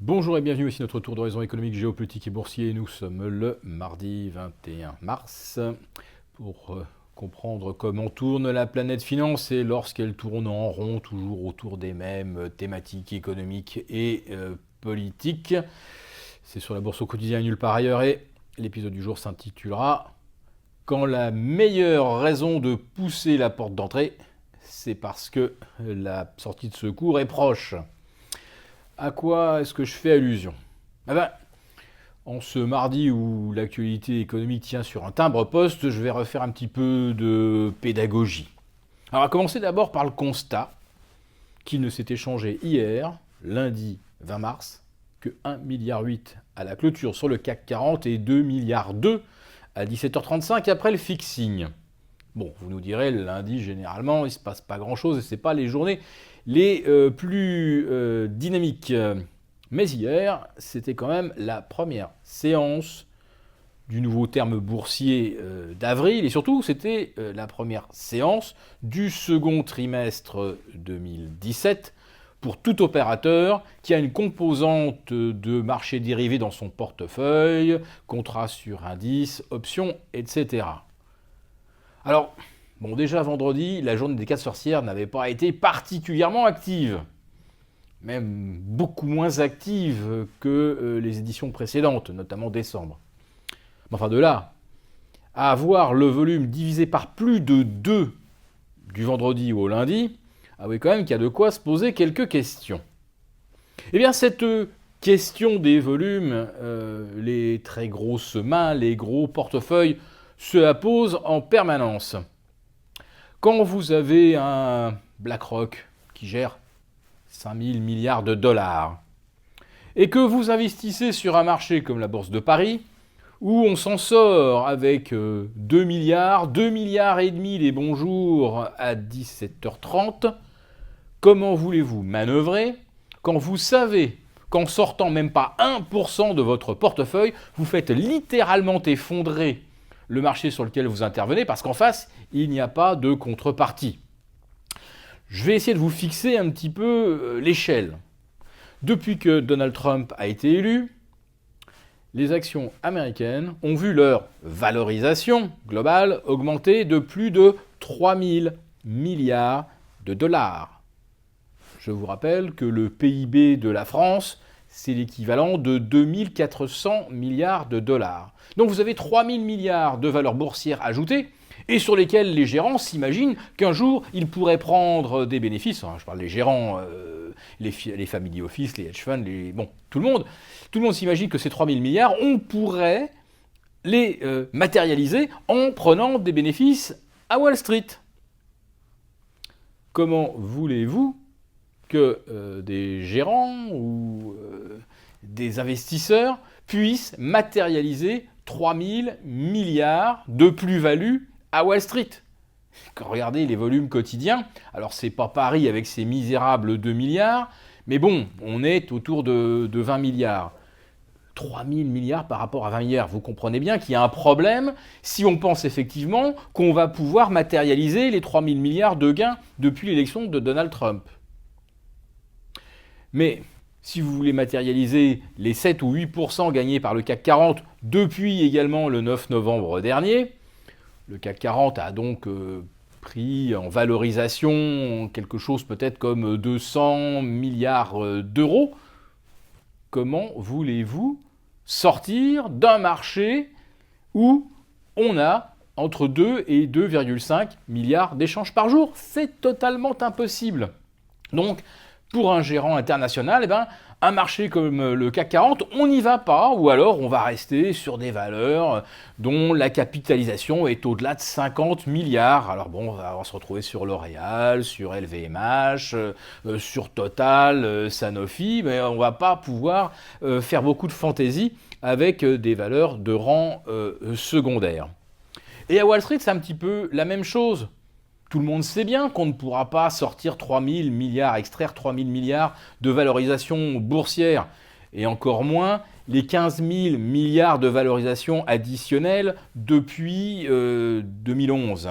Bonjour et bienvenue, ici notre tour d'horizon économique, géopolitique et boursier. Nous sommes le mardi 21 mars pour comprendre comment tourne la planète finance et lorsqu'elle tourne en rond, toujours autour des mêmes thématiques économiques et politiques. C'est sur la bourse au quotidien et nulle part ailleurs et l'épisode du jour s'intitulera « Quand la meilleure raison de pousser la porte d'entrée, c'est parce que la sortie de secours est proche ». À quoi est-ce que je fais allusion? En ce mardi où l'actualité économique tient sur un timbre-poste, je vais refaire un petit peu de pédagogie. Alors, on va commencer d'abord par le constat qu'il ne s'est échangé hier, lundi 20 mars, que 1,8 milliard à la clôture sur le CAC 40 et 2,2 milliards à 17h35 après le fixing. Bon, vous nous direz, le lundi, généralement, il ne se passe pas grand-chose et ce n'est pas les journées les plus dynamiques. Mais hier, c'était quand même la première séance du nouveau terme boursier d'avril et surtout, c'était la première séance du second trimestre 2017 pour tout opérateur qui a une composante de marché dérivé dans son portefeuille, contrat sur indice, options, etc. Alors, bon, déjà vendredi, la journée des 4 sorcières n'avait pas été particulièrement active. Même beaucoup moins active que les éditions précédentes, notamment décembre. Mais enfin, de là à avoir le volume divisé par plus de 2 du vendredi au lundi, avouez quand même qu'il y a de quoi se poser quelques questions. Eh bien, cette question des volumes, les très grosses mains, les gros portefeuilles, se la pose en permanence. Quand vous avez un BlackRock qui gère 5 000 milliards de dollars et que vous investissez sur un marché comme la Bourse de Paris, où on s'en sort avec 2 milliards, 2 milliards et demi les bons jours à 17h30, comment voulez-vous manœuvrer quand vous savez qu'en sortant même pas 1% de votre portefeuille, vous faites littéralement effondrer le marché sur lequel vous intervenez, parce qu'en face, il n'y a pas de contrepartie. Je vais essayer de vous fixer un petit peu l'échelle. Depuis que Donald Trump a été élu, les actions américaines ont vu leur valorisation globale augmenter de plus de 3 000 milliards de dollars. Je vous rappelle que le PIB de la France, c'est l'équivalent de 2 400 milliards de dollars. Donc vous avez 3 000 milliards de valeur boursière ajoutée et sur lesquels les gérants s'imaginent qu'un jour, ils pourraient prendre des bénéfices. Je parle des gérants, les family office, les hedge funds, tout le monde. Tout le monde s'imagine que ces 3 000 milliards, on pourrait les matérialiser en prenant des bénéfices à Wall Street. Comment voulez-vous que des gérants ou des investisseurs puissent matérialiser 3 000 milliards de plus-value à Wall Street? Quand regardez les volumes quotidiens, alors c'est pas Paris avec ses misérables 2 milliards, mais bon, on est autour de 20 milliards. 3 000 milliards par rapport à 20 milliards. Vous comprenez bien qu'il y a un problème si on pense effectivement qu'on va pouvoir matérialiser les 3 000 milliards de gains depuis l'élection de Donald Trump. Mais si vous voulez matérialiser les 7 ou 8% gagnés par le CAC 40 depuis également le 9 novembre dernier, le CAC 40 a donc pris en valorisation quelque chose peut-être comme 200 milliards d'euros. Comment voulez-vous sortir d'un marché où on a entre 2 et 2,5 milliards d'échanges par jour? C'est totalement impossible. Donc, pour un gérant international, un marché comme le CAC 40, on n'y va pas, ou alors on va rester sur des valeurs dont la capitalisation est au-delà de 50 milliards. Alors bon, on va se retrouver sur L'Oréal, sur LVMH, sur Total, Sanofi, mais on ne va pas pouvoir faire beaucoup de fantaisie avec des valeurs de rang secondaire. Et à Wall Street, c'est un petit peu la même chose. Tout le monde sait bien qu'on ne pourra pas sortir 3 000 milliards, extraire 3 000 milliards de valorisation boursière, et encore moins les 15 000 milliards de valorisation additionnelle depuis 2011.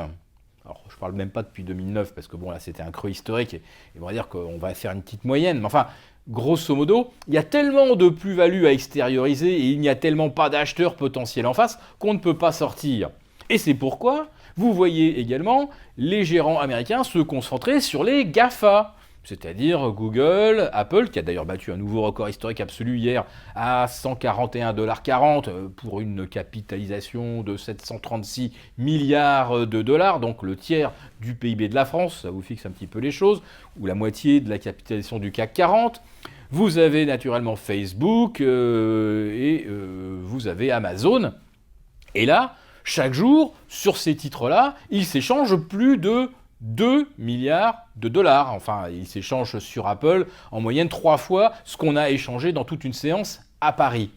Alors, je ne parle même pas depuis 2009, parce que bon, là, c'était un creux historique, et on va dire qu'on va faire une petite moyenne, mais enfin, grosso modo, il y a tellement de plus-value à extérioriser et il n'y a tellement pas d'acheteurs potentiels en face qu'on ne peut pas sortir. Et c'est pourquoi vous voyez également les gérants américains se concentrer sur les GAFA, c'est-à-dire Google, Apple, qui a d'ailleurs battu un nouveau record historique absolu hier à 141,40 $ pour une capitalisation de 736 milliards de dollars, donc le tiers du PIB de la France, ça vous fixe un petit peu les choses, ou la moitié de la capitalisation du CAC 40. Vous avez naturellement Facebook et vous avez Amazon. Et là, chaque jour, sur ces titres-là, ils s'échangent plus de 2 milliards de dollars. Enfin, ils s'échangent sur Apple en moyenne 3 fois ce qu'on a échangé dans toute une séance à Paris.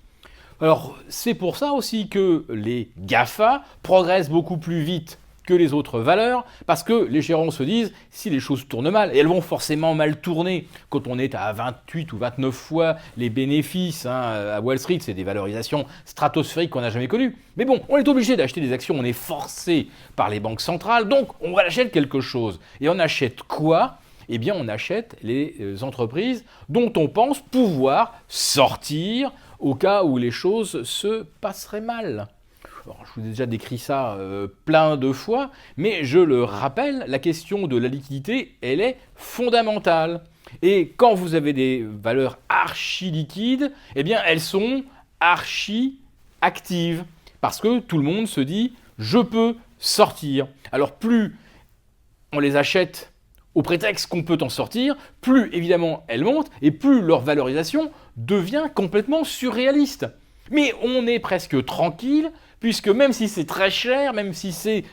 Alors, c'est pour ça aussi que les GAFA progressent beaucoup plus vite que les autres valeurs, parce que les gérants se disent, si les choses tournent mal, et elles vont forcément mal tourner, quand on est à 28 ou 29 fois les bénéfices à Wall Street, c'est des valorisations stratosphériques qu'on n'a jamais connues. Mais bon, on est obligé d'acheter des actions, on est forcé par les banques centrales, donc on achète quelque chose. Et on achète quoi ? Eh bien, on achète les entreprises dont on pense pouvoir sortir au cas où les choses se passeraient mal. Alors, je vous ai déjà décrit ça plein de fois, mais je le rappelle, la question de la liquidité, elle est fondamentale. Et quand vous avez des valeurs archi-liquides, eh bien, elles sont archi-actives. Parce que tout le monde se dit, je peux sortir. Alors, plus on les achète au prétexte qu'on peut en sortir, plus évidemment elles montent et plus leur valorisation devient complètement surréaliste. Mais on est presque tranquille, puisque même si c'est très cher, même si c'est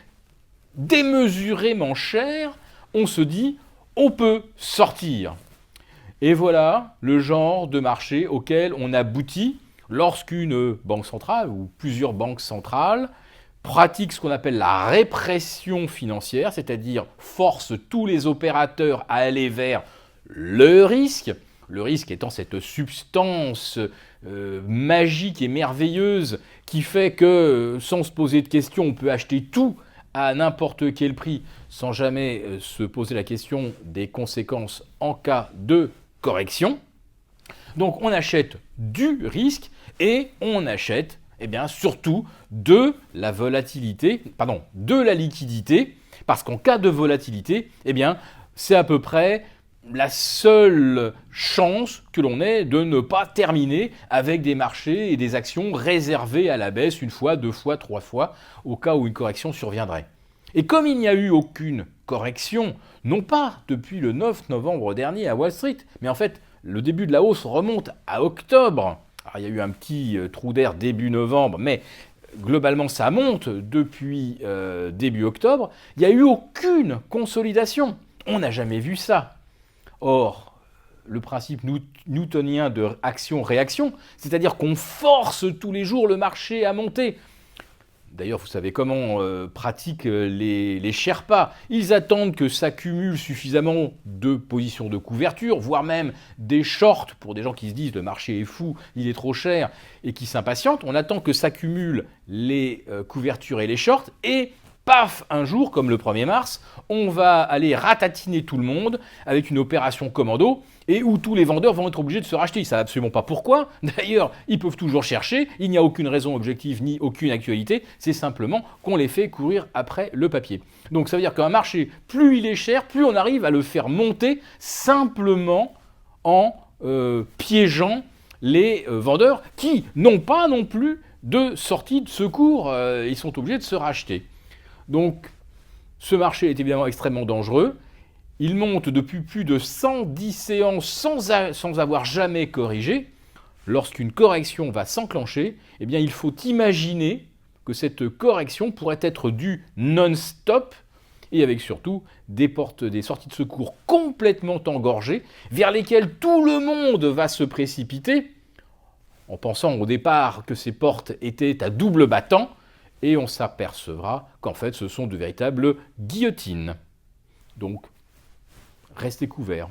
démesurément cher, on se dit on peut sortir. Et voilà le genre de marché auquel on aboutit lorsqu'une banque centrale ou plusieurs banques centrales pratiquent ce qu'on appelle la répression financière, c'est-à-dire force tous les opérateurs à aller vers le risque étant cette substance magique et merveilleuse qui fait que sans se poser de questions, on peut acheter tout à n'importe quel prix sans jamais se poser la question des conséquences en cas de correction. Donc on achète du risque et on achète surtout de la volatilité, de la liquidité, parce qu'en cas de volatilité, c'est à peu près la seule chance que l'on ait de ne pas terminer avec des marchés et des actions réservées à la baisse une fois, 2 fois, 3 fois, au cas où une correction surviendrait. Et comme il n'y a eu aucune correction, non pas depuis le 9 novembre dernier à Wall Street, mais en fait, le début de la hausse remonte à octobre. Alors, il y a eu un petit trou d'air début novembre, mais globalement, ça monte depuis début octobre. Il n'y a eu aucune consolidation. On n'a jamais vu ça. Or, le principe newtonien de action-réaction, c'est-à-dire qu'on force tous les jours le marché à monter. D'ailleurs, vous savez comment pratiquent les Sherpas. Ils attendent que s'accumule suffisamment de positions de couverture, voire même des shorts pour des gens qui se disent le marché est fou, il est trop cher, et qui s'impatientent. On attend que s'accumulent les couvertures et les shorts, et paf, un jour, comme le 1er mars, on va aller ratatiner tout le monde avec une opération commando et où tous les vendeurs vont être obligés de se racheter. Ils ne savent absolument pas pourquoi. D'ailleurs, ils peuvent toujours chercher. Il n'y a aucune raison objective ni aucune actualité. C'est simplement qu'on les fait courir après le papier. Donc ça veut dire qu'un marché, plus il est cher, plus on arrive à le faire monter simplement en piégeant les vendeurs qui n'ont pas non plus de sortie de secours. Ils sont obligés de se racheter. Donc, ce marché est évidemment extrêmement dangereux. Il monte depuis plus de 110 séances sans avoir jamais corrigé. Lorsqu'une correction va s'enclencher, il faut imaginer que cette correction pourrait être due non-stop et avec surtout des sorties de secours complètement engorgées vers lesquelles tout le monde va se précipiter en pensant au départ que ces portes étaient à double battant. Et on s'apercevra qu'en fait, ce sont de véritables guillotines. Donc, restez couverts.